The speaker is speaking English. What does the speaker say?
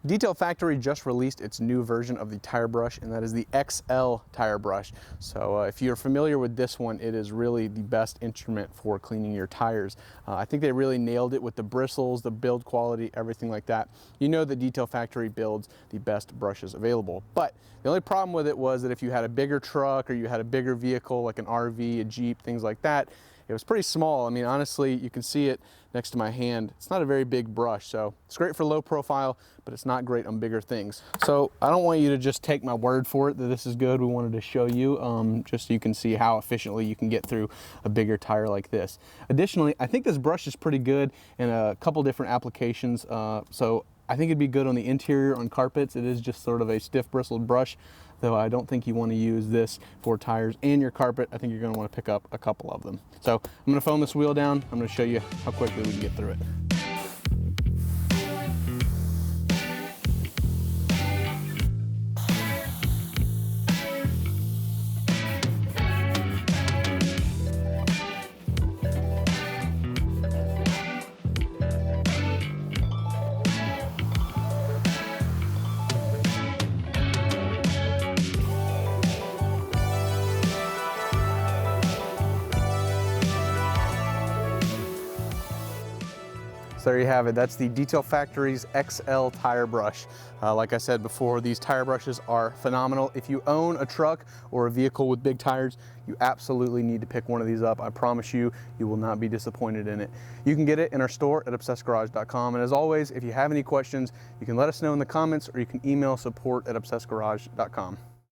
Detail Factory just released its new version of the tire brush, and that is the XL tire brush. So if you're familiar with this one, it is really the best instrument for cleaning your tires. I think they really nailed it with the bristles, the build quality, everything like that. You know that Detail Factory builds the best brushes available. But the only problem with it was that if you had a bigger truck or you had a bigger vehicle like an RV, a Jeep, things like that, it was pretty small. I mean, honestly, you can see it next to my hand. It's not a very big brush, so it's great for low profile, but it's not great on bigger things. So I don't want you to just take my word for it that this is good. We wanted to show you just so you can see how efficiently you can get through a bigger tire like this. Additionally, I think this brush is pretty good in a couple different applications. So I think it'd be good on the interior on carpets. It is just sort of a stiff bristled brush, though I don't think you want to use this for tires and your carpet. I think you're going to want to pick up a couple of them. So I'm going to foam this wheel down. I'm going to show you how quickly we can get through it. So there you have it. That's the Detail Factory's XL tire brush. Like I said before, these tire brushes are phenomenal. If you own a truck or a vehicle with big tires, you absolutely need to pick one of these up. I promise you, you will not be disappointed in it. You can get it in our store at obsessedgarage.com. And as always, if you have any questions, you can let us know in the comments or you can email support@obsessedgarage.com.